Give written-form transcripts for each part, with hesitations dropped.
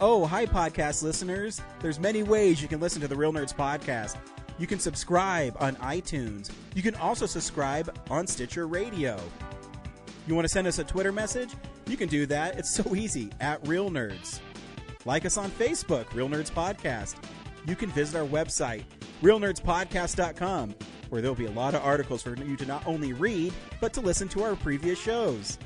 Oh, hi, podcast listeners. There's many ways you can listen to the Real Nerds podcast. You can subscribe on iTunes. You can also subscribe on Stitcher Radio. You want to send us a Twitter message? You can do that. It's so easy, at Real Nerds. Like us on Facebook, Real Nerds Podcast. You can visit our website, realnerdspodcast.com, where there'll be a lot of articles for you to not only read, but to listen to our previous shows.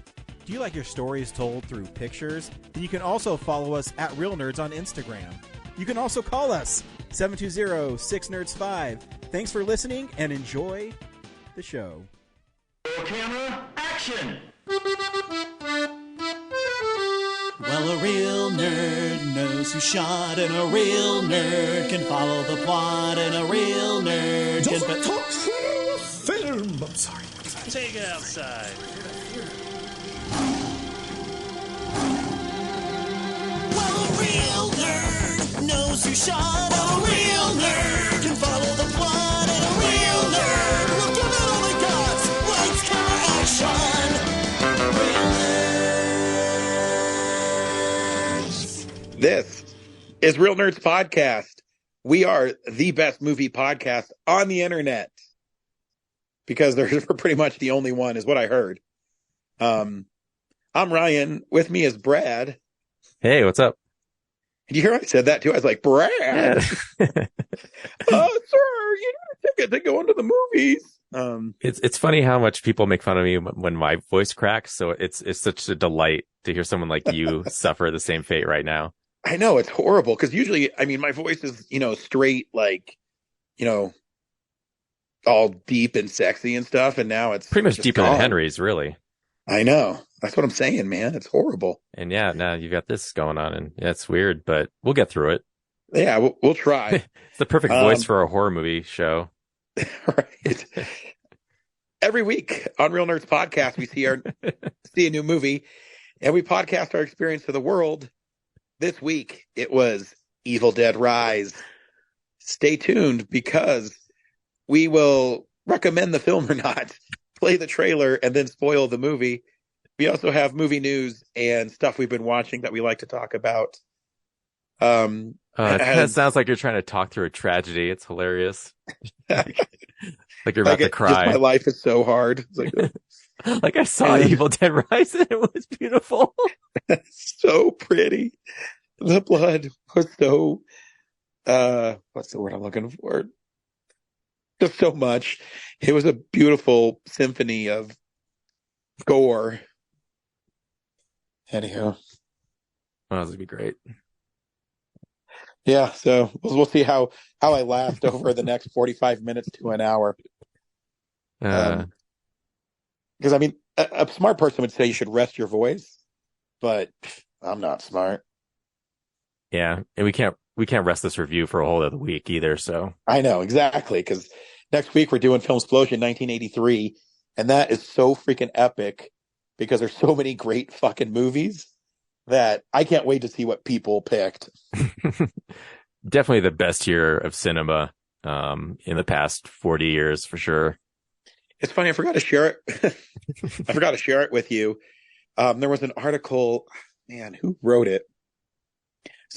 Do you like your stories told through pictures? Then you can also follow us at Real Nerds on Instagram. You can also call us, 720-6nerds5. Thanks for listening and enjoy the show. Camera, action! Well, a real nerd knows who shot, and a real nerd can follow the plot, and a real nerd doesn't talk film. I'm sorry. Take it outside. Well, a real nerd knows who shot, and a real nerd can follow the plot, and a real nerd will give it all they got. Lights, camera, action. Real nerds. This is Real Nerds Podcast. We are the best movie podcast on the internet because we're pretty much the only one, is what I heard. I'm Ryan. With me is Brad. Hey, what's up? Did you hear I said that too? I was like, Brad. Yeah. Sir, you need a ticket to go into the movies. It's funny how much people make fun of me when my voice cracks. So it's such a delight to hear someone like you suffer the same fate right now. I know, it's horrible because usually, I mean, my voice is, straight, like, all deep and sexy and stuff. And now it's pretty much deeper gone. than Henry's, really. I know. That's what I'm saying, man. It's horrible. And yeah, now you've got this going on, and yeah, it's weird, but we'll get through it. Yeah, we'll try. It's the perfect voice for a horror movie show. Right. Every week on Real Nerds Podcast, we see a new movie, and we podcast our experience to the world. This week, it was Evil Dead Rise. Stay tuned because we will recommend the film or not, play the trailer, and then spoil the movie. We also have movie news and stuff we've been watching that we like to talk about. It kind of sounds like you're trying to talk through a tragedy. It's hilarious. Like you're about to cry. My life is so hard. It's like I saw Evil Dead Rise and it was beautiful. So pretty. The blood was so, what's the word I'm looking for? Just so much. It was a beautiful symphony of gore. Anyhow. Oh, this would be great. Yeah, so we'll see how I last over the next 45 minutes to an hour. Because, I mean, a smart person would say you should rest your voice, but I'm not smart. Yeah, and we can't rest this review for a whole other week either, so. I know, exactly, because next week we're doing Film Explosion 1983, and that is so freaking epic because there's so many great fucking movies that I can't wait to see what people picked. Definitely the best year of cinema in the past 40 years, for sure. It's funny, I forgot to share it. I forgot to share it with you. There was an article, man, who wrote it?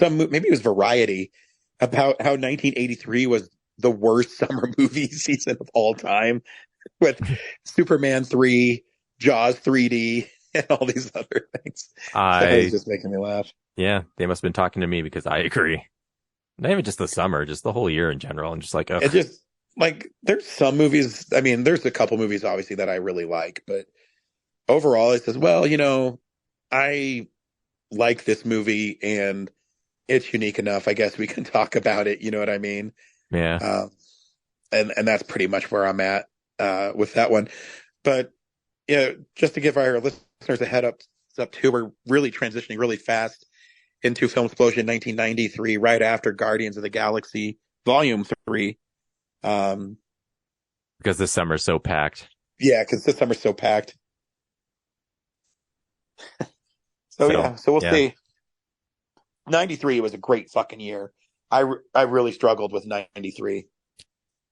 Maybe it was Variety, about how 1983 was the worst summer movie season of all time, with Superman 3, Jaws 3D, and all these other things. It's just making me laugh. Yeah, they must have been talking to me because I agree. Not even just the summer, just the whole year in general. And just like, it just, like, there's some movies, I mean, there's a couple movies, obviously, that I really like, but overall, it says, well, I like this movie, and it's unique enough. I guess we can talk about it. You know what I mean? Yeah. And that's pretty much where I'm at with that one. But just to give our listeners a head up too, we're really transitioning really fast into Film Explosion 1993, right after Guardians of the Galaxy Volume 3. Because this summer's so packed. Yeah, because this summer's so packed. So we'll see. 93 was a great fucking year. I really struggled with 93.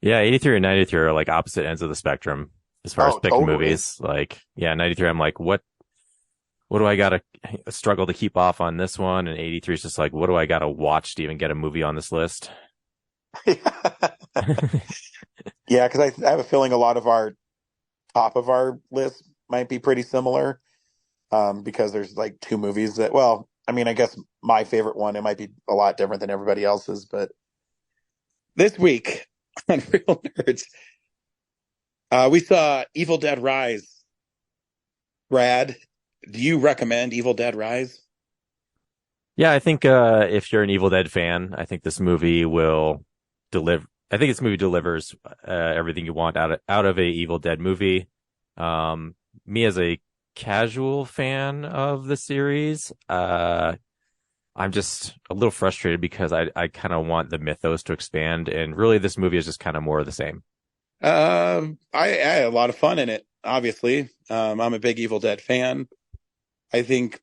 Yeah, 83 and 93 are like opposite ends of the spectrum as far as picking totally. movies. Like, yeah, 93, I'm like, what what do I gotta struggle to keep off on this one? And 83 is just like, what do I gotta watch to even get a movie on this list? Yeah, because I have a feeling a lot of our top of our list might be pretty similar. Because there's like two movies that, well, I mean, I guess my favorite one, it might be a lot different than everybody else's, but this week on Real Nerds, we saw Evil Dead Rise. Brad, do you recommend Evil Dead Rise? Yeah, I think if you're an Evil Dead fan, I think this movie will deliver. I think this movie delivers everything you want out of a Evil Dead movie. Me as a casual fan of the series, I'm just a little frustrated because I kind of want the mythos to expand, and really this movie is just kind of more of the same. I had a lot of fun in it, obviously. I'm a big Evil Dead fan. I think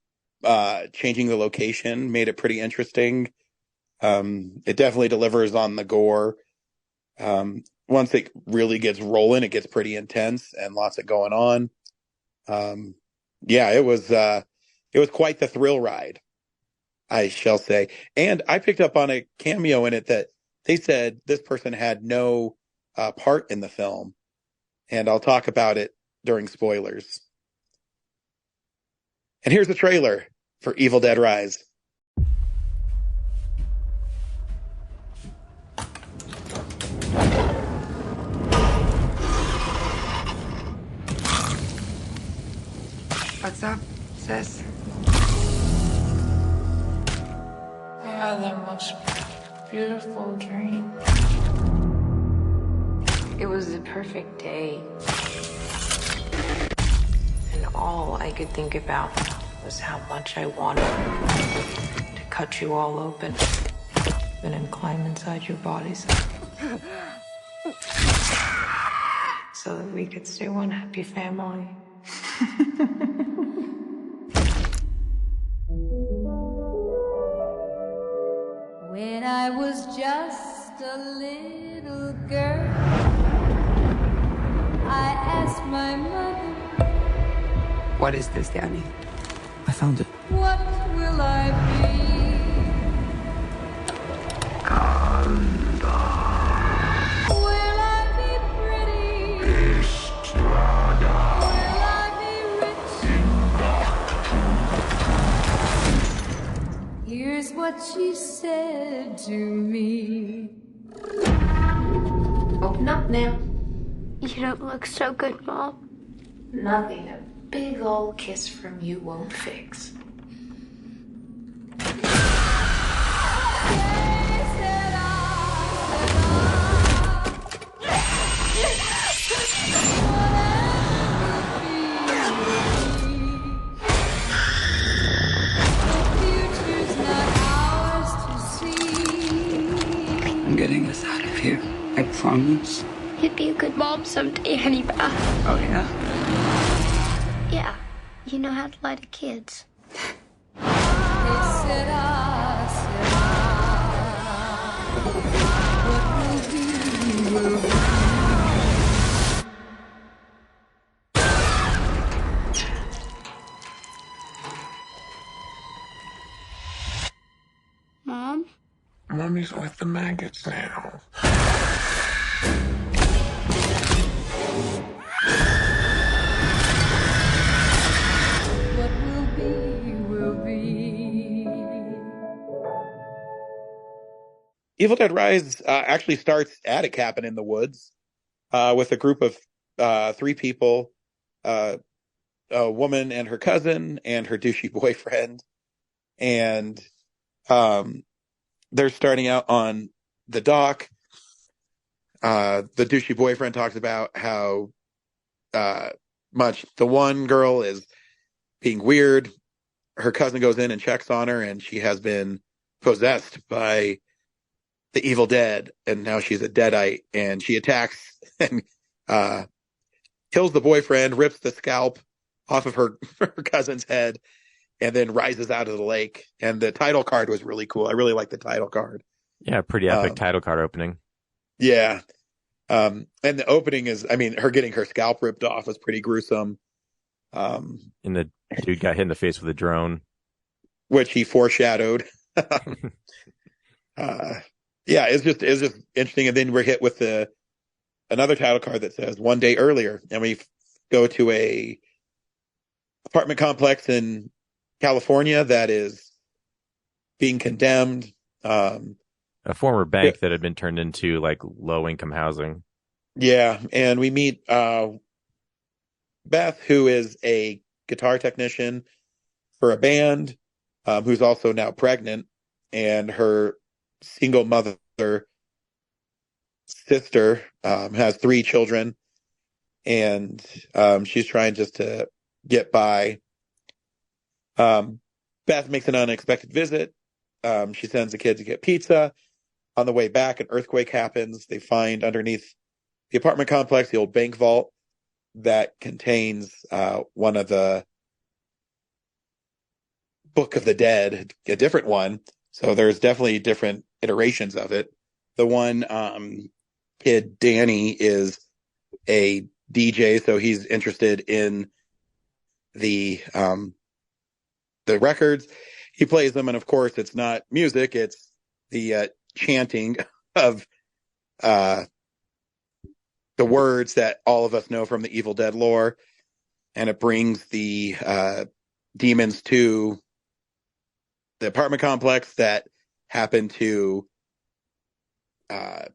changing the location made it pretty interesting. It definitely delivers on the gore. Once it really gets rolling, it gets pretty intense and lots of going on. Yeah, it was quite the thrill ride, I shall say. And I picked up on a cameo in it that they said this person had no part in the film, and I'll talk about it during spoilers. And here's the trailer for Evil Dead Rise. What's up, sis? I had the most beautiful dream. It was the perfect day. And all I could think about was how much I wanted to cut you all open and then climb inside your bodies so that we could stay one happy family. When I was just a little girl, I asked my mother, What is this, Danny? I found it. what will I be? Will I be pretty? Will I be rich? Here's what she said to me. Open up now. You don't look so good, Mom. Nothing a big old kiss from you won't fix. I'm getting us out of here. I promise. You'd be a good mom someday, Honeybah. Oh, yeah? Yeah, you know how to lie to kids. Mom? Mommy's with the maggots now. What will be, will be. Evil Dead Rise actually starts at a cabin in the woods with a group of three people, a woman and her cousin and her douchey boyfriend. And they're starting out on the dock. The douchey boyfriend talks about how much the one girl is being weird. Her cousin goes in and checks on her, and she has been possessed by the evil dead, and now she's a deadite, and she attacks and kills the boyfriend, rips the scalp off of her cousin's head, and then rises out of the lake. And the title card was really cool. I really like the title card. Yeah, pretty epic title card opening. Yeah. And the opening is, I mean, her getting her scalp ripped off was pretty gruesome. And the dude got hit in the face with a drone. Which he foreshadowed. Yeah, it's just interesting. And then we're hit with another title card that says one day earlier, and we go to a apartment complex in California that is being condemned. A former bank that had been turned into like low income housing. Yeah, and we meet Beth, who is a guitar technician for a band, who's also now pregnant, and her single mother sister has 3 children, and she's trying just to get by. Beth makes an unexpected visit. She sends the kid to get pizza. On the way back, an earthquake happens. They find underneath the apartment complex the old bank vault that contains one of the Book of the Dead, a different one. So there's definitely different iterations of it. The one kid, Danny, is a DJ, so he's interested in the records. He plays them, and of course, it's not music; it's the chanting of the words that all of us know from the Evil Dead lore, and it brings the demons to the apartment complex that happen to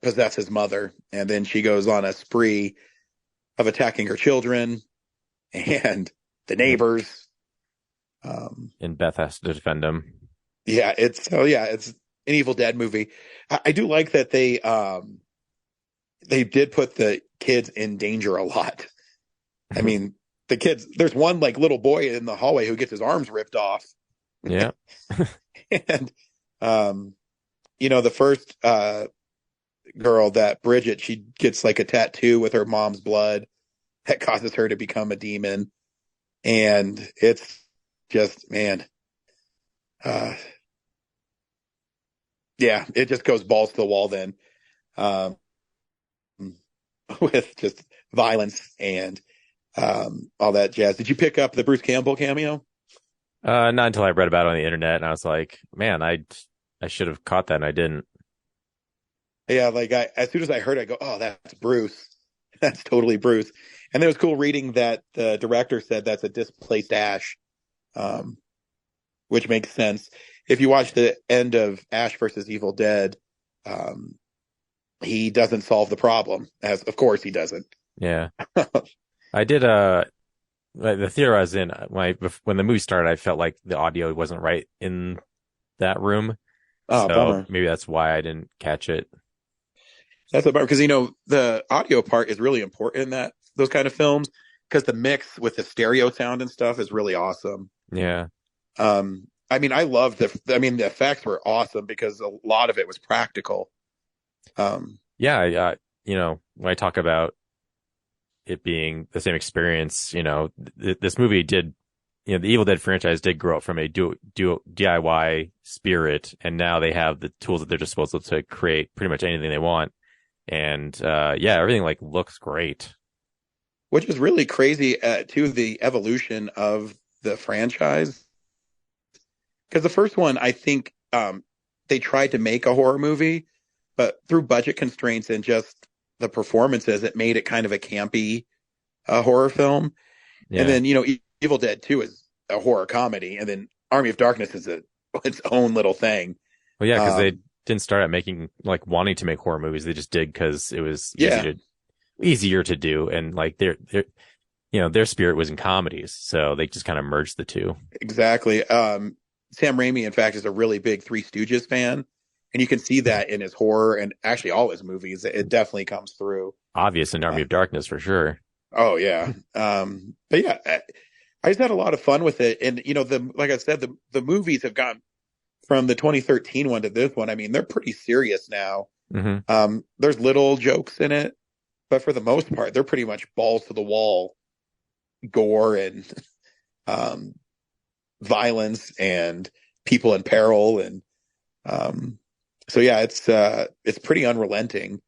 possess his mother. And then she goes on a spree of attacking her children and the neighbors. And Beth has to defend him. Yeah, it's an Evil Dead movie. I do like that they did put the kids in danger a lot. I mean, the kids, there's one like little boy in the hallway who gets his arms ripped off. Yeah. And the first girl, that Bridget, she gets like a tattoo with her mom's blood that causes her to become a demon. And it's just, man, it just goes balls to the wall then, with just violence and all that jazz. Did you pick up the Bruce Campbell cameo? Not until I read about it on the internet, and I was like, man, I should have caught that, and I didn't. Yeah, like as soon as I heard it, I go, oh, that's Bruce. That's totally Bruce. And it was cool reading that the director said that's a displaced Ash, which makes sense. If you watch the end of Ash versus Evil Dead, he doesn't solve the problem, as of course he doesn't. Yeah. I did the theater I was in, when the movie started, I felt like the audio wasn't right in that room. Oh, so bummer. Maybe that's why I didn't catch it. That's a bummer, because the audio part is really important in those kind of films, because the mix with the stereo sound and stuff is really awesome. Yeah. I mean, I loved the effects were awesome because a lot of it was practical. Yeah, when I talk about it being the same experience, this movie did, the Evil Dead franchise did grow up from a DIY spirit, and now they have the tools at their disposal to create pretty much anything they want. And everything like looks great. Which is really crazy to the evolution of the franchise. Because the first one, I think they tried to make a horror movie, but through budget constraints and just the performances, it made it kind of a campy horror film. Yeah. And then, Evil Dead 2 is a horror comedy. And then Army of Darkness is its own little thing. Well, yeah, because they didn't start out wanting to make horror movies. They just did because it was easier to do. And like their spirit was in comedies. So they just kind of merged the two. Exactly. Sam Raimi, in fact, is a really big Three Stooges fan. And you can see that in his horror and actually all his movies. It definitely comes through. Obvious in Army of Darkness for sure. Oh yeah. But yeah, I just had a lot of fun with it. And like I said, the movies have gone from the 2013 one to this one. I mean, they're pretty serious now. Mm-hmm. There's little jokes in it, but for the most part, they're pretty much balls to the wall gore and violence and people in peril. And so yeah, it's pretty unrelenting.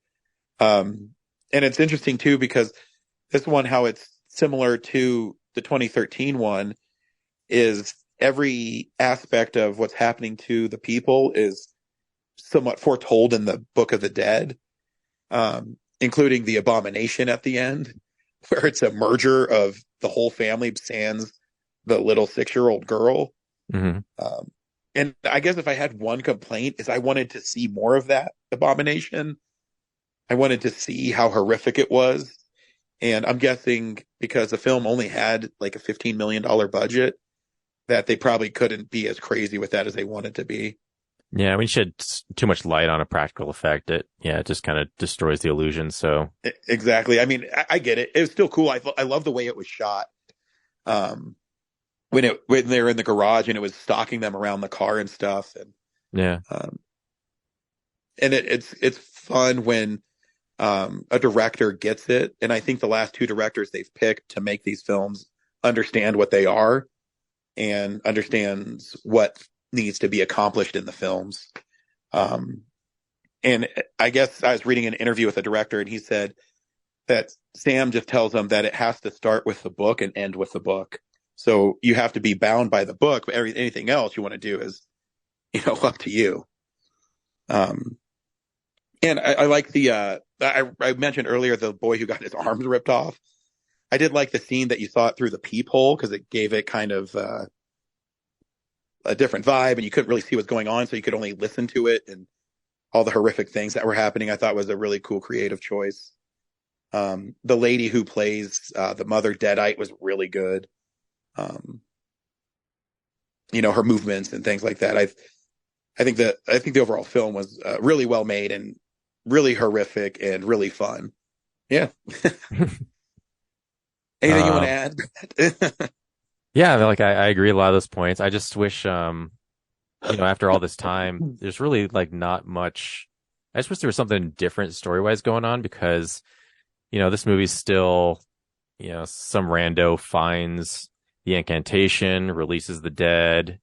And it's interesting too, because this one, how it's similar to the 2013 one is every aspect of what's happening to the people is somewhat foretold in the Book of the Dead, including the abomination at the end, where it's a merger of the whole family sans the little 6-year-old girl. Mm-hmm. And I guess if I had one complaint is I wanted to see more of that abomination. I wanted to see how horrific it was. And I'm guessing because the film only had like a $15 million budget, that they probably couldn't be as crazy with that as they wanted to be. Yeah, when you shed too much light on a practical effect, it just kind of destroys the illusion. So exactly. I mean, I get it. It was still cool. I love the way it was shot. When they were in the garage and it was stalking them around the car and stuff, and and it's fun when a director gets it. And I think the last 2 directors they've picked to make these films understand what they are and understands what needs to be accomplished in the films. And I guess I was reading an interview with a director, and he said that Sam just tells them that it has to start with the book and end with the book. So you have to be bound by the book, but anything else you want to do is, up to you. And I like the, I mentioned earlier, the boy who got his arms ripped off. I did like the scene that you saw it through the peephole because it gave it kind of a different vibe, and you couldn't really see what's going on, so you could only listen to it and all the horrific things that were happening. I thought was a really cool creative choice. The lady who plays the mother Deadite was really good. Her movements and things like that. I think the overall film was really well made and really horrific and really fun. Yeah. Anything you want to add? Yeah, like I agree a lot of those points. I just wish, after all this time, there's really like not much. I just wish there was something different story-wise going on because, this movie's still, some rando finds the incantation, releases the dead,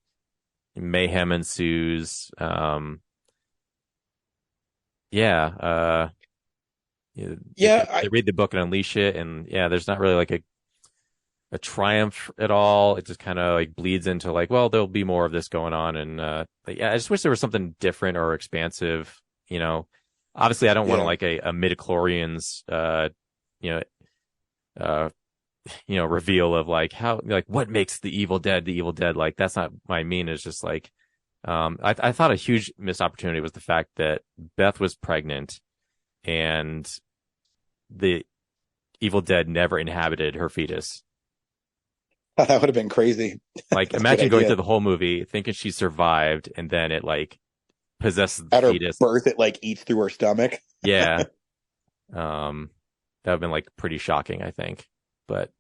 mayhem ensues. They read the book and unleash it, and there's not really like a triumph at all. It just kind of like bleeds into like, well, there'll be more of this going on, and I just wish there was something different or expansive. Obviously, I don't want to like a midichlorians, reveal of like how like what makes the evil dead. Like that's not what I mean. It's just like I thought a huge missed opportunity was the fact that Beth was pregnant and the evil dead never inhabited her fetus. That would have been crazy. Like imagine going through the whole movie thinking she survived and then it like possesses the at her fetus. Birth, it like eats through her stomach. Yeah. That would have been like pretty shocking, I think. But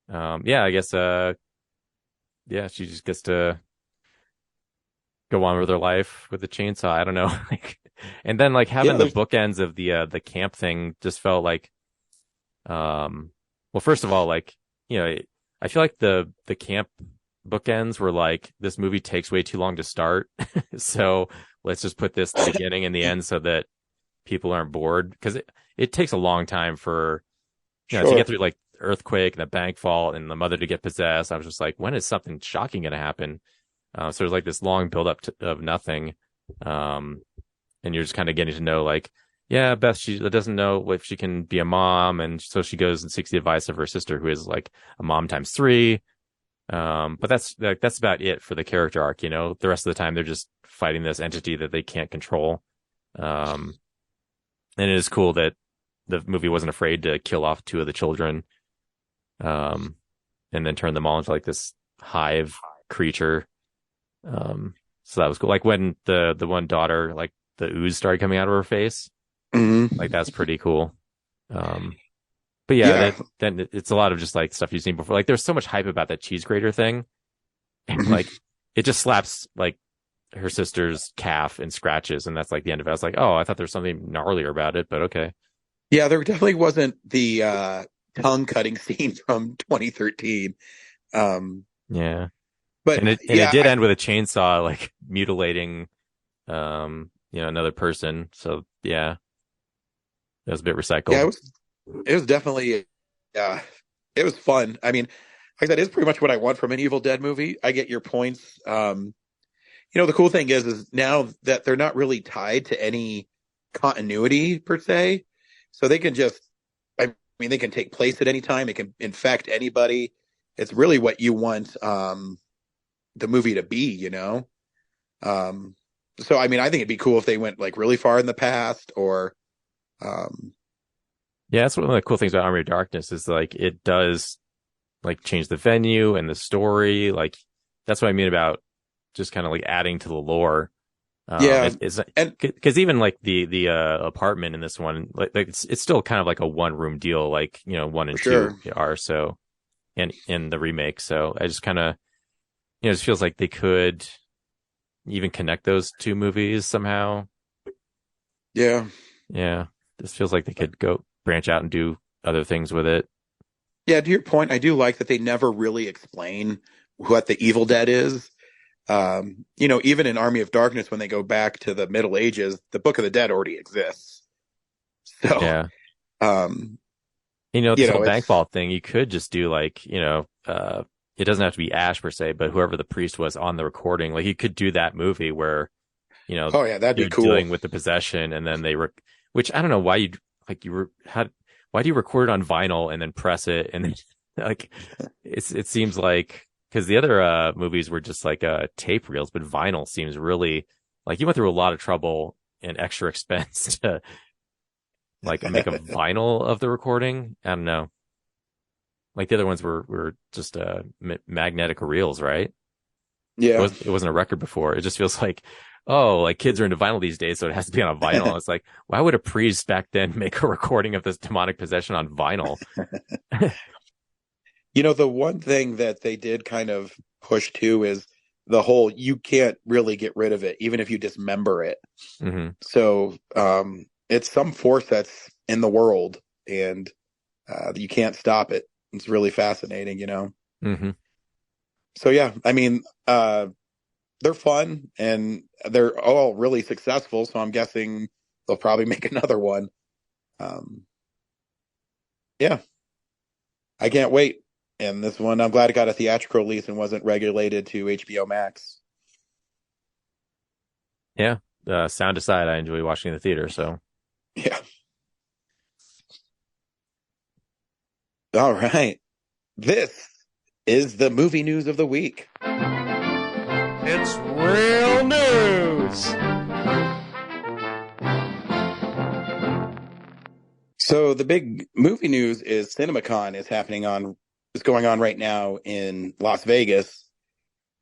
I guess she just gets to go on with her life with the chainsaw. I don't know. And then like having the bookends of the camp thing just felt like first of all, like, I feel like the camp bookends were like, this movie takes way too long to start. So let's just put this at the beginning and the end so that people aren't bored. Because it takes a long time for, to get through like earthquake and the bank fault and the mother to get possessed. I was just like, when is something shocking going to happen? So there's like this long build up of nothing. And you're just kind of getting to know like, Beth, she doesn't know if she can be a mom. And so she goes and seeks the advice of her sister, who is like a mom times 3. But that's about it for the character arc. The rest of the time, they're just fighting this entity that they can't control. And it is cool that the movie wasn't afraid to kill off 2 of the children. And then turn them all into like this hive creature. So that was cool. Like when the one daughter, like the ooze started coming out of her face. Mm-hmm. Like that's pretty cool. But then it's a lot of just like stuff you've seen before. Like there's so much hype about that cheese grater thing. And like it just slaps like her sister's calf and scratches. And that's like the end of it. I was like, oh, I thought there was something gnarlier about it, but okay. Yeah, there definitely wasn't the tongue cutting scene from 2013. But it did end with a chainsaw like mutilating another person. So that was a bit recycled. Yeah, it was definitely it was fun. I mean, like that is pretty much what I want from an Evil Dead movie. I get your points. The cool thing is now that they're not really tied to any continuity per se, so they can just, I mean, they can take place at any time. They can infect anybody. It's really what you want the movie to be, So, I mean, I think it'd be cool if they went like really far in the past or, Yeah, that's one of the cool things about Army of Darkness is like it does like change the venue and the story. Like that's what I mean about just kind of like adding to the lore. Yeah, it's and because even like the apartment in this one, like it's still kind of like a one room deal, like one and sure. two are so, and in the remake. So I just kind of it just feels like they could even connect those two movies somehow. Yeah. Yeah, this feels like they could go branch out and do other things with it. Yeah, to your point, I do like that they never really explain what the Evil Dead is. Even in Army of Darkness, when they go back to the Middle Ages, the Book of the Dead already exists. So, Yeah. um, This whole bank vault thing, you could just do like, it doesn't have to be Ash per se, but whoever the priest was on the recording, like you could do that movie where, oh yeah, that'd be cool. Dealing with the possession, and then which I don't know why why do you record it on vinyl and then press it and then like it seems like because the other movies were just like tape reels, but vinyl seems really like you went through a lot of trouble and extra expense to like make a vinyl of the recording. I don't know. Like the other ones were just magnetic reels, right? Yeah, it wasn't a record before. It just feels like, oh, like kids are into vinyl these days, so it has to be on a vinyl. It's like, why would a priest back then make a recording of this demonic possession on vinyl? The one thing that they did kind of push to is the whole you can't really get rid of it, even if you dismember it. Mm-hmm. So it's some force that's in the world, and you can't stop it. It's really fascinating, Mm-hmm. So yeah, I mean, they're fun and they're all really successful. So I'm guessing they'll probably make another one. Yeah, I can't wait. And this one, I'm glad it got a theatrical release and wasn't regulated to HBO Max. Yeah, sound aside, I enjoy watching in the theater. So yeah. All right. This is the movie news of the week. It's real news. So the big movie news is CinemaCon is going on right now in Las Vegas.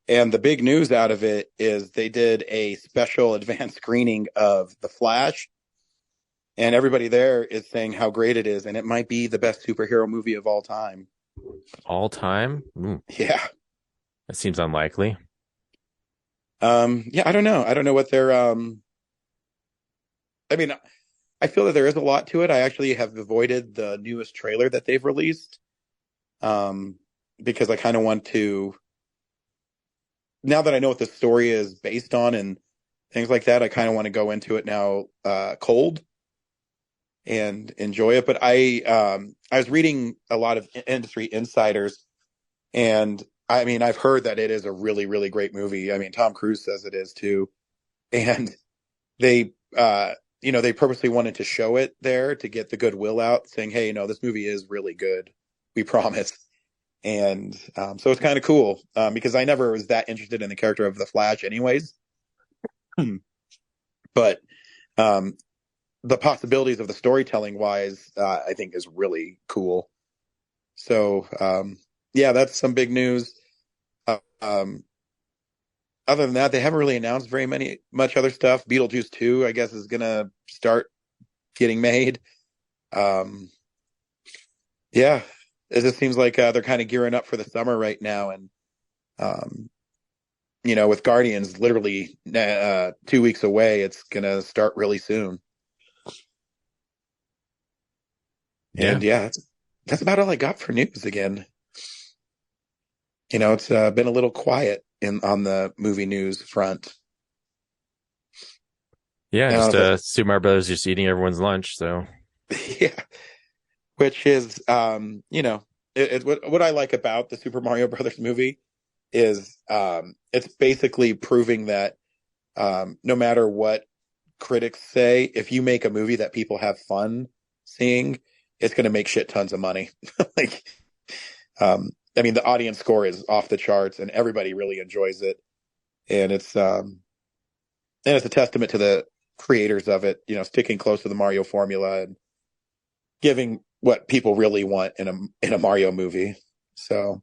And the big news out of it is they did a special advanced screening of The Flash. And everybody there is saying how great it is. And it might be the best superhero movie of all time. All time? Ooh. Yeah. That seems unlikely. Yeah, I don't know. I don't know what they're I mean, I feel that there is a lot to it. I actually have avoided the newest trailer that they've released. Because I kind of want to, now that I know what the story is based on and things like that, I kind of want to go into it now cold and enjoy it. But I was reading a lot of industry insiders, and I mean, I've heard that it is a really, really great movie. I mean, Tom Cruise says it is too. And they, they purposely wanted to show it there to get the goodwill out, saying, hey, this movie is really good. We promise. And so it's kind of cool because I never was that interested in the character of the Flash anyways. But the possibilities of the storytelling wise, I think is really cool. So, yeah, that's some big news. Other than that, they haven't really announced much other stuff. Beetlejuice 2, I guess, is going to start getting made. Yeah, it just seems like they're kind of gearing up for the summer right now. And, with Guardians literally 2 weeks away, it's going to start really soon. Yeah. And yeah, that's about all I got for news again. It's been a little quiet on the movie news front. Yeah, just Super Mario Brothers just eating everyone's lunch. So yeah, which is what I like about the Super Mario Brothers movie is it's basically proving that no matter what critics say, if you make a movie that people have fun seeing, it's going to make shit tons of money. Like, I mean, the audience score is off the charts, and everybody really enjoys it, and it's a testament to the creators of it, sticking close to the Mario formula and giving what people really want in a Mario movie. So,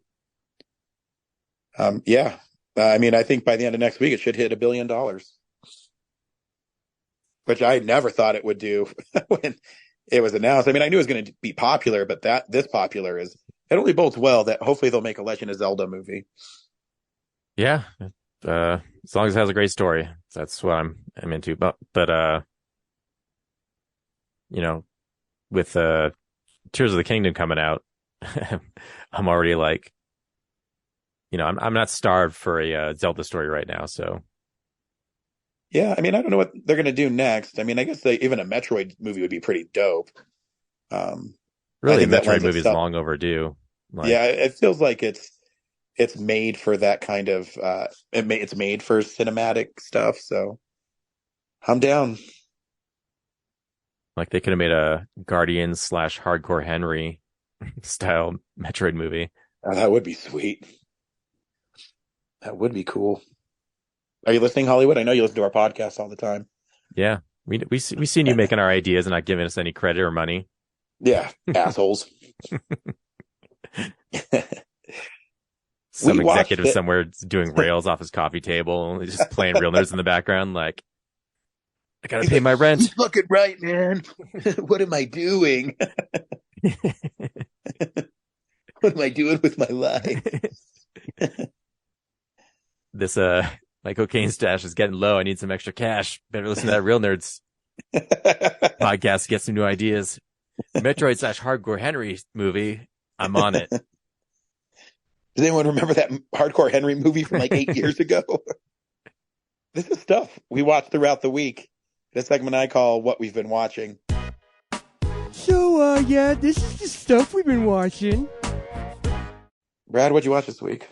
yeah, I mean, I think by the end of next week it should hit $1 billion, which I never thought it would do when it was announced. I mean, I knew it was going to be popular, but this popular it only bodes well that hopefully they'll make a Legend of Zelda movie. Yeah, as long as it has a great story, that's what I'm into. But with Tears of the Kingdom coming out, I'm already like, I'm not starved for a Zelda story right now. So yeah, I mean, I don't know what they're going to do next. I mean, I guess even a Metroid movie would be pretty dope. Really, a Metroid movie is long overdue. Yeah, it feels like it's made for that kind of it's made for cinematic stuff. So I'm down. Like they could have made a Guardians / Hardcore Henry style Metroid movie. Oh, that would be sweet. That would be cool. Are you listening, Hollywood? I know you listen to our podcast all the time. Yeah, we seen you making our ideas and not giving us any credit or money. Yeah, assholes. Some executive somewhere doing rails off his coffee table, just playing Real Nerds in the background. Like, I gotta pay my rent. He's fucking right, man. What am I doing? What am I doing with my life? This my cocaine stash is getting low. I need some extra cash. Better listen to that Real Nerds podcast to get some new ideas. Metroid / Hardcore Henry movie. I'm on it. Does anyone remember that Hardcore Henry movie from like 8 years ago? This is stuff we watch throughout the week. This segment I call What We've Been Watching. So, yeah, this is the stuff we've been watching. Brad, what'd you watch this week?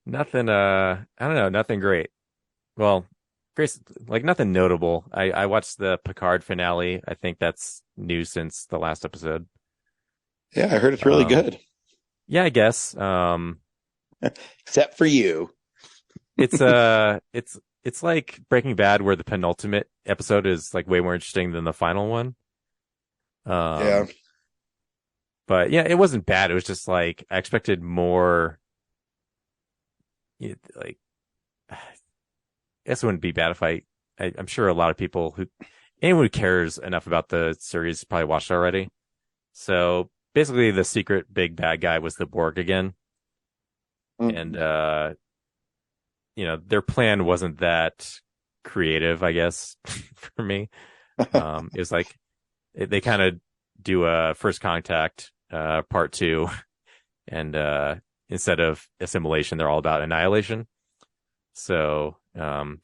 Nothing, I don't know, nothing great. Well, Grace, like nothing notable. I watched the Picard finale. I think that's new since the last episode. Yeah, I heard it's really good. Yeah, I guess. Except for you. It's like Breaking Bad, where the penultimate episode is like way more interesting than the final one. Yeah. But yeah, it wasn't bad. It was just like I expected more. Like, I guess it wouldn't be bad if I'm sure a lot of people anyone who cares enough about the series probably watched it already. So basically, the secret big bad guy was the Borg again, and their plan wasn't that creative, I guess, for me. It was like they kind of do a First Contact part 2, and instead of assimilation, they're all about annihilation. So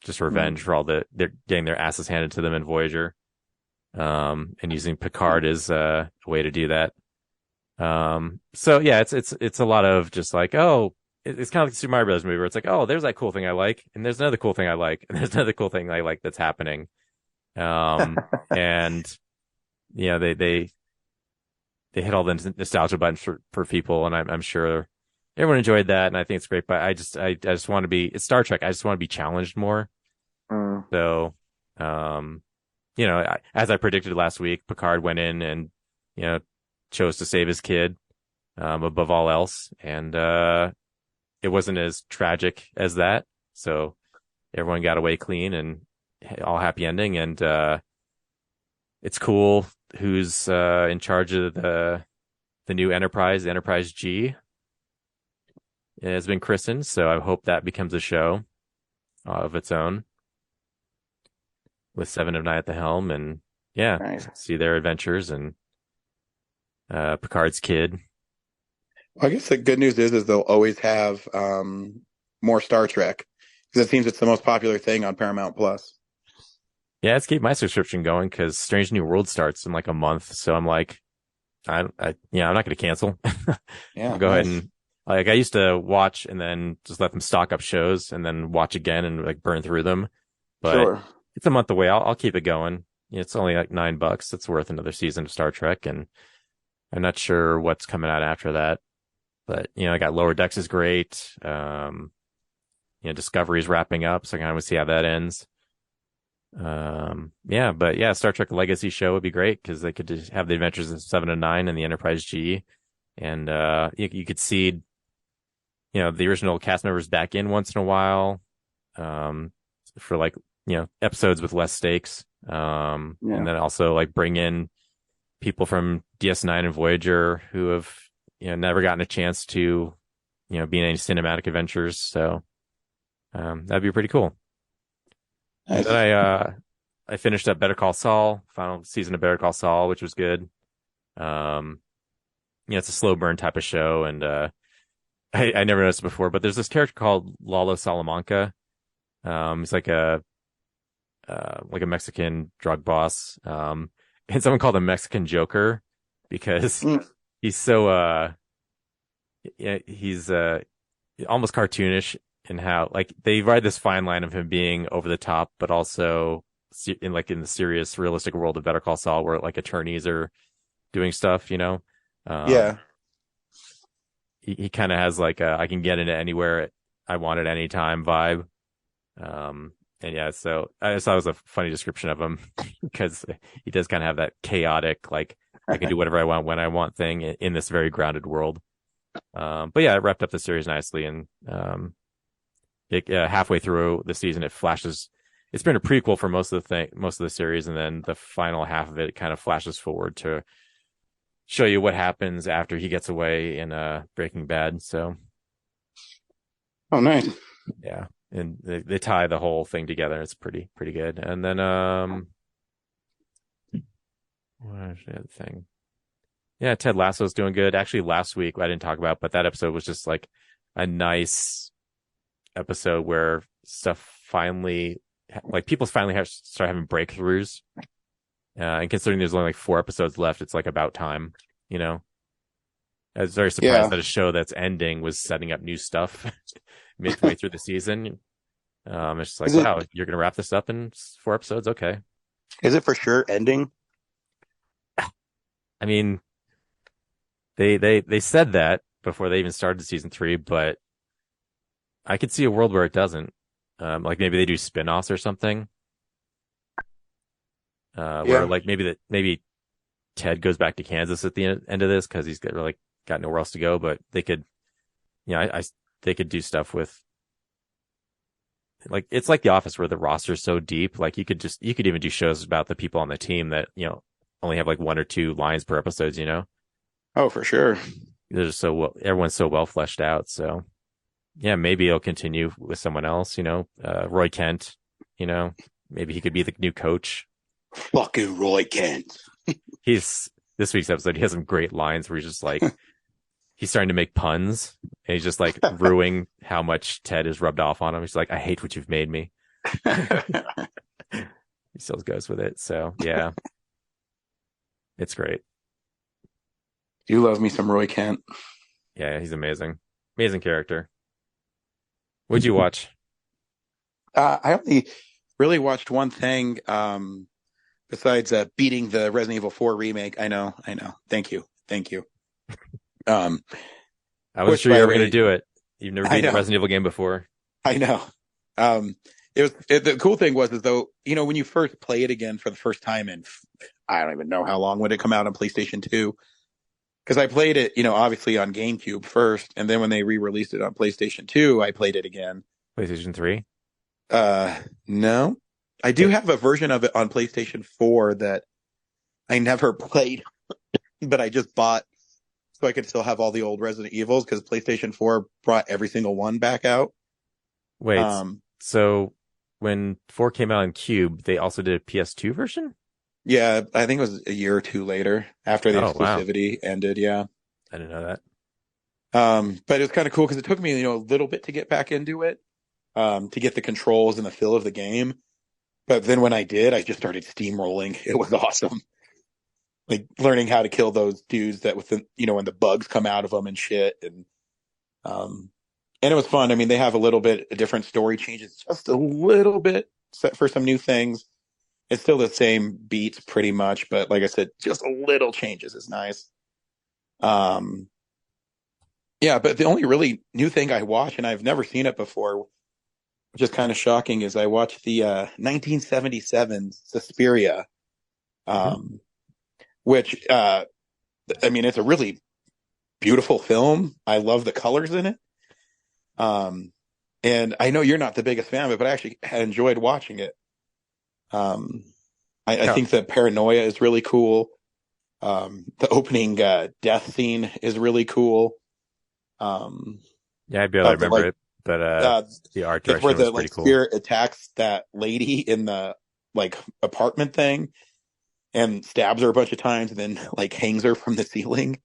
just revenge for they're getting their asses handed to them in Voyager, and using Picard as a way to do that. So yeah, it's a lot of just like, oh, it's kind of like the Super Mario Bros. Movie where it's like, oh, there's that cool thing I like, and there's another cool thing I like, and there's another cool thing I like that's happening. And they hit all the nostalgia buttons for people, and I'm sure everyone enjoyed that, and I think it's great. But I just want to be, it's Star Trek. I just want to be challenged more. So, as I predicted last week, Picard went in and chose to save his kid above all else, and it wasn't as tragic as that. So everyone got away clean and all happy ending, and it's cool who's in charge of the new Enterprise. Enterprise G has been christened, so I hope that becomes a show of its own with Seven of Nine at the helm, and nice. See their adventures and Picard's kid. Well, I guess the good news is they'll always have more Star Trek, because it seems it's the most popular thing on Paramount Plus. Yeah, it's keep my subscription going because Strange New World starts in like a month. So I'm like, I'm not going to cancel. Yeah, I'll go ahead nice. and like I used to watch and then just let them stock up shows and then watch again and like burn through them. But Sure. it's a month away. I'll keep it going. It's only like $9. It's worth another season of Star Trek, and I'm not sure what's coming out after that. But I got Lower Decks is great. Discovery's wrapping up, so I kind of see how that ends. But yeah, Star Trek Legacy show would be great because they could just have the Adventures in 7 and 9 and the Enterprise G, and you could see the original cast members back in once in a while, for like episodes with less stakes, and then also like bring in people from DS9 and Voyager who have never gotten a chance to be in any cinematic adventures, so that'd be pretty cool. Nice. Then I finished up Better Call Saul, final season of Better Call Saul, which was good. It's a slow burn type of show, and I never noticed it before, but there's this character called Lalo Salamanca. He's like a Mexican drug boss, and someone called him Mexican Joker because he's so he's almost cartoonish in how like they ride this fine line of him being over the top, but also in the serious, realistic world of Better Call Saul, where like attorneys are doing stuff, Yeah. He kind of has like I can get into anywhere I want at any time vibe. And yeah, so I just thought it was a funny description of him because he does kind of have that chaotic, like I can do whatever I want when I want thing in this very grounded world. But yeah, it wrapped up the series nicely, and halfway through the season, it flashes. It's been a prequel for most of the series, and then the final half of it kind of flashes forward to show you what happens after he gets away in Breaking Bad. So, oh, nice. Yeah, and they tie the whole thing together. It's pretty good. And then what is the other thing? Yeah, Ted Lasso's doing good. Actually, last week I didn't talk about, but that episode was just like a nice episode where stuff finally, like people finally start having breakthroughs. And considering there's only like 4 episodes left, it's like about time, I was very surprised that a show that's ending was setting up new stuff midway through the season. It's just like, wow, you're going to wrap this up in 4 episodes? Okay. Is it for sure ending? I mean, they said that before they even started season 3, but I could see a world where it doesn't. Like maybe they do spin-offs or something. Where like maybe Ted goes back to Kansas at the end of this because he's got nowhere else to go. But they could, they could do stuff with, like, it's like The Office where the roster's so deep. Like you could even do shows about the people on the team that only have like 1 or 2 lines per episode. Oh, for sure. They're just everyone's so well fleshed out. So yeah, maybe it'll continue with someone else. Roy Kent. Maybe he could be the new coach. Fucking Roy Kent. This week's episode, he has some great lines where he's just like, he's starting to make puns and he's just like ruining how much Ted is rubbed off on him. He's like, I hate what you've made me. He still goes with it. So yeah, it's great. You love me some Roy Kent. Yeah, he's amazing. Amazing character. What'd you watch? I only really watched one thing. Besides beating the Resident Evil 4 remake. I know. Thank you. I wasn't sure you were going to do it. You've never beaten a Resident Evil game before. I know. The cool thing was though, when you first play it again for the first time, and I don't even know how long would it come out on PlayStation 2, because I played it, obviously on GameCube first, and then when they re-released it on PlayStation 2, I played it again. PlayStation 3? No. I do have a version of it on PlayStation 4 that I never played, but I just bought so I could still have all the old Resident Evils because PlayStation 4 brought every single one back out. Wait, so when 4 came out on Cube, they also did a PS2 version? Yeah, I think it was a year or 2 later after the exclusivity ended. Yeah. I didn't know that. But it was kind of cool because it took me, a little bit to get back into it, to get the controls and the feel of the game. But then when I did, I just started steamrolling. It was awesome. Like learning how to kill those dudes that with the, when the bugs come out of them and shit. Um, and it was fun. I mean, they have a little bit a different story changes just a little bit for some new things. It's still the same beats pretty much, but like I said, just a little changes is nice. Yeah, but the only really new thing I watch, and I've never seen it before, which is kind of shocking, is I watched the 1977 Suspiria, which, I mean, it's a really beautiful film. I love the colors in it. And I know you're not the biggest fan of it, but I actually had enjoyed watching it. I think the paranoia is really cool. The opening death scene is really cool. Yeah, I barely remember it, but the art direction where was the pretty cool. spirit attacks that lady in the apartment thing and stabs her a bunch of times and then hangs her from the ceiling.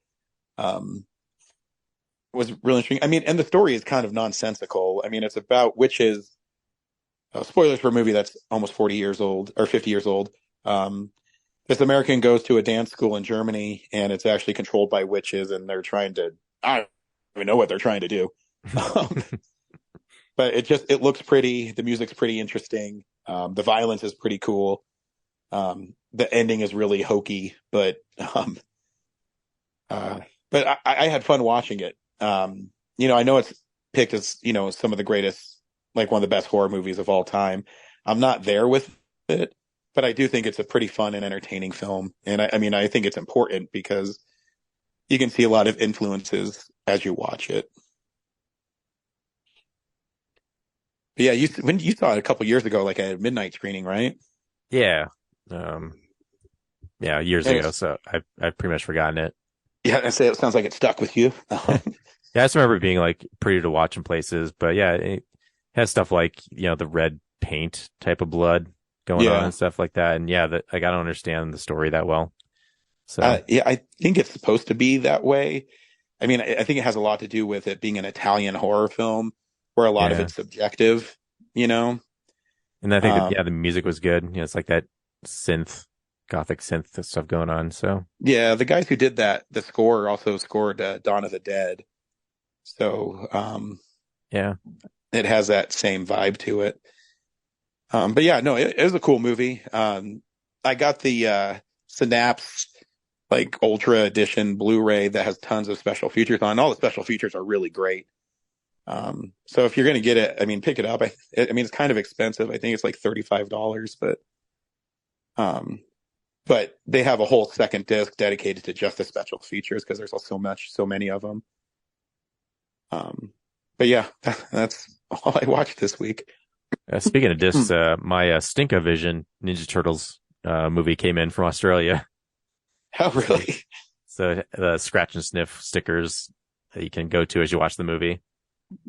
Was really interesting. I mean, and the story is kind of nonsensical. I mean, it's about witches. Spoilers for a movie that's almost 40 years old or 50 years old. This American goes to a dance school in Germany, and it's actually controlled by witches, and they're trying to, I don't even know what they're trying to do. But it looks pretty. The music's pretty interesting. The violence is pretty cool. The ending is really hokey, but I had fun watching it. I know it's picked as, some of the greatest, one of the best horror movies of all time. I'm not there with it, but I do think it's a pretty fun and entertaining film. And I think it's important because you can see a lot of influences as you watch it. But yeah, when you saw it a couple years ago, at a midnight screening, right? Yeah. Years ago. So I've pretty much forgotten it. Yeah, I say it sounds like it stuck with you. Yeah, I just remember it being pretty to watch in places, but yeah, it has stuff the red paint type of blood going on and stuff like that. And yeah, I don't understand the story that well. So I think it's supposed to be that way. I mean, I think it has a lot to do with it being an Italian horror film where a lot of it's subjective, And I think the music was good. It's like that gothic synth stuff going on. So yeah, the guys who did the score also scored Dawn of the Dead. So yeah, it has that same vibe to it. But yeah, no, it was a cool movie. I got the Synapse Ultra Edition Blu-ray that has tons of special features on. All the special features are really great. So if you're going to get it, I mean, pick it up. I mean, it's kind of expensive. I think it's $35, but they have a whole second disc dedicated to just the special features because there's so many of them. But yeah, that's all I watched this week. Speaking of discs, my Stinkavision Ninja Turtles movie came in from Australia. Oh, really? So the scratch and sniff stickers that you can go to as you watch the movie.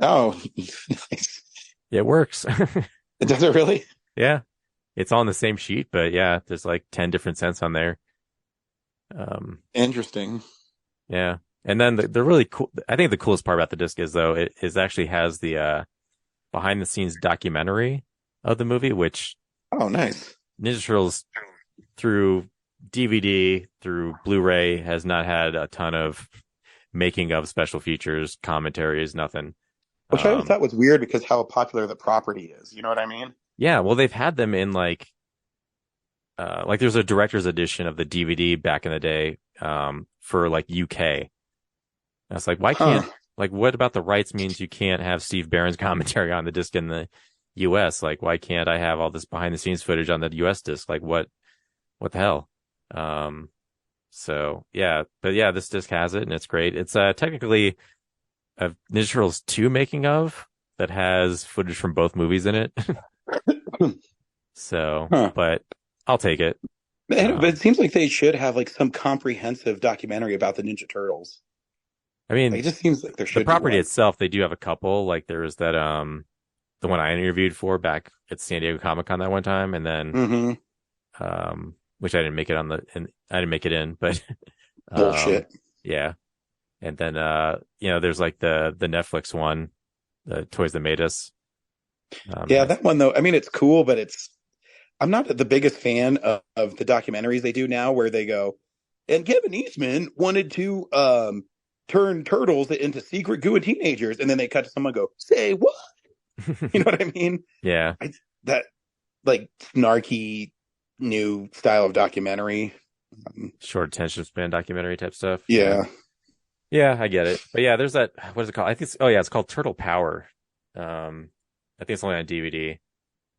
Oh, nice. Yeah, it works. Does it really? Yeah. It's all on the same sheet, but yeah, there's 10 different scents on there. Interesting. Yeah. And then the really cool, I think the coolest part about the disc is though, it actually has the behind the scenes documentary of the movie, which oh, nice. Ninja Turtles through DVD, through Blu-ray has not had a ton of making of special features, commentaries, nothing. Which I thought was weird because how popular the property is. You know what I mean? Yeah, well, they've had them in there's a director's edition of the DVD back in the day, for UK. And it's why can't, what about the rights means you can't have Steve Barron's commentary on the disc in the US? Why can't I have all this behind the scenes footage on the US disc? What the hell? So yeah, but yeah, this disc has it and it's great. It's, technically a Ninja Turtles 2 making of that has footage from both movies in it. So, but I'll take it. But it seems like they should have some comprehensive documentary about the Ninja Turtles. I mean, it just seems like there should the property be itself. They do have a couple. There was that the one I interviewed for back at San Diego Comic-Con that one time, and then which I didn't make it I didn't make it in, but bullshit. Yeah, and then there's the Netflix one, the Toys That Made Us. Yeah, that one though. I mean, it's cool, but I'm not the biggest fan of the documentaries they do now where they go, and Kevin Eastman wanted to turn turtles into secret goo and teenagers, and then they cut to someone go, say what? You know what I mean? Yeah. That like snarky new style of documentary. Short attention span documentary type stuff. Yeah. Yeah, I get it. But yeah, there's that, what is it called? I think it's called Turtle Power. I think it's only on DVD,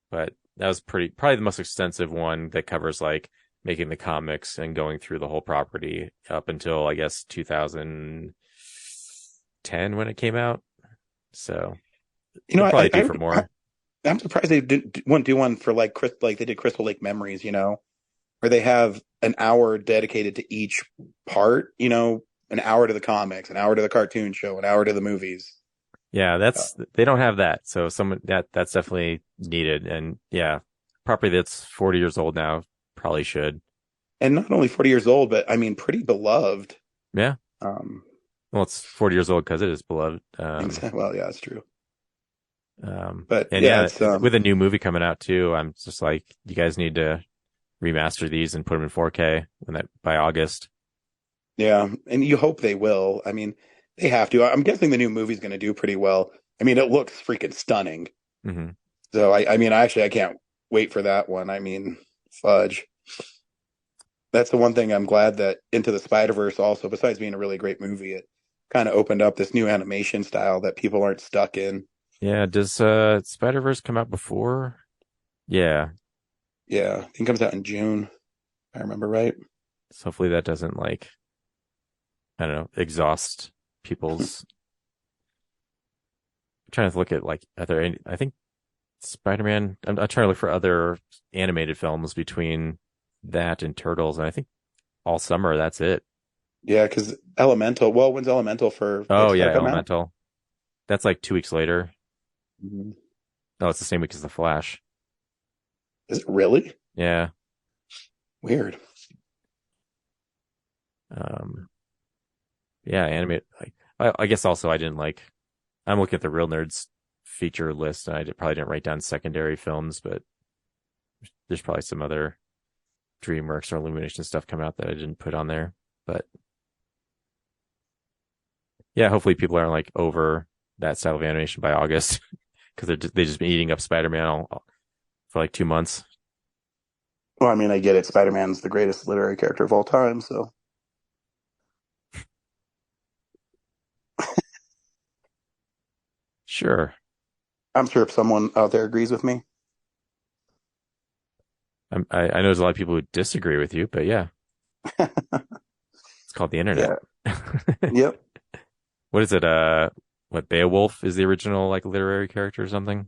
but that was probably the most extensive one that covers like making the comics and going through the whole property up until I guess 2010 when it came out. So probably do for more. I'm surprised they wouldn't do one for like they did Crystal Lake Memories, where they have an hour dedicated to each part, an hour to the comics, an hour to the cartoon show, an hour to the movies. Yeah, they don't have that. So that's definitely needed. And yeah, property that's 40 years old now probably should. And not only 40 years old, but I mean, pretty beloved. Yeah. Well, it's 40 years old because it is beloved. Well, yeah, that's true. But with a new movie coming out too, I'm just like, you guys need to remaster these and put them in 4K by August. Yeah, and you hope they will. I mean, they have to. I'm guessing the new movie's going to do pretty well. I mean, it looks freaking stunning. Mm-hmm. So I can't wait for that one. I mean, fudge. That's the one thing I'm glad that Into the Spider-Verse also, besides being a really great movie, it kind of opened up this new animation style that people aren't stuck in. Yeah, does Spider-Verse come out before? Yeah. Yeah, I think it comes out in June, if I remember right. So hopefully that doesn't exhaust people's... I'm trying to look at I think Spider-Man, I'm trying to look for other animated films between that and Turtles, and I think all summer, that's it. Yeah, because Elemental, when's Elemental for... Oh, yeah, Elemental. Out? That's like 2 weeks later. Mm-hmm. Oh, it's the same week as The Flash. Is it really? Yeah. Weird. Yeah, animate. I guess also I didn't I'm looking at the Real Nerds feature list, and I probably didn't write down secondary films, but there's probably some other DreamWorks or Illumination stuff coming out that I didn't put on there. But yeah, hopefully people aren't over that style of animation by August, because they just been eating up Spider-Man for 2 months. Well, I mean, I get it. Spider-Man's the greatest literary character of all time, so. Sure. I'm sure if someone out there agrees with me. I know there's a lot of people who disagree with you, but yeah. It's called the internet. Yeah. Yep. What is it? Beowulf is the original literary character or something?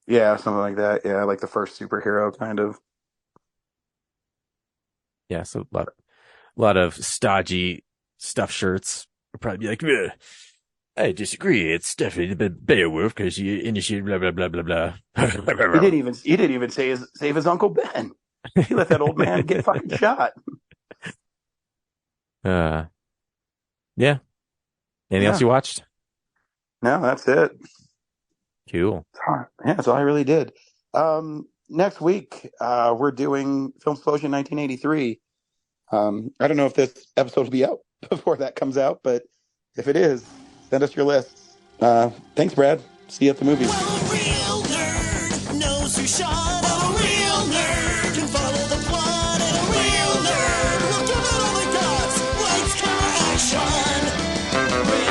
Yeah, something like that. Yeah, like the first superhero kind of. Yeah, so a lot of stodgy stuff shirts would probably be like, I disagree. It's definitely Beowulf because he initiated blah blah blah blah blah. He didn't even save his Uncle Ben. He let that old man get fucking shot. Yeah. Anything else you watched? No, that's it. Cool. Yeah, that's all I really did. Next week, we're doing Film Explosion 1983. I don't know if this episode will be out before that comes out, but if it is, send us your lists. Thanks, Brad. See you at the movies. Well, a real nerd knows who shot. A real nerd can follow the plot. And a real nerd will give it all they got. Lights, camera, action. Real nerds.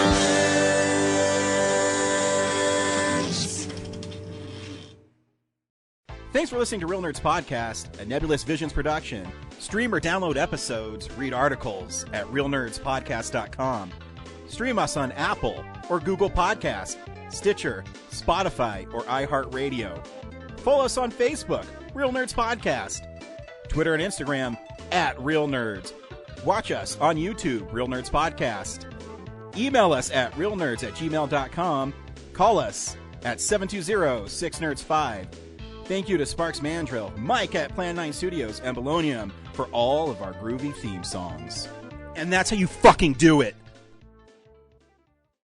Thanks for listening to Real Nerds Podcast, a Nebulous Visions production. Stream or download episodes, read articles at realnerdspodcast.com. Stream us on Apple or Google Podcast, Stitcher, Spotify, or iHeartRadio. Follow us on Facebook, Real Nerds Podcast. Twitter and Instagram, @RealNerds. Watch us on YouTube, Real Nerds Podcast. Email us at realnerds@gmail.com. Call us at 720-6nerds5. Thank you to Sparks Mandrill, Mike at Plan 9 Studios, and Bolognium for all of our groovy theme songs. And that's how you fucking do it!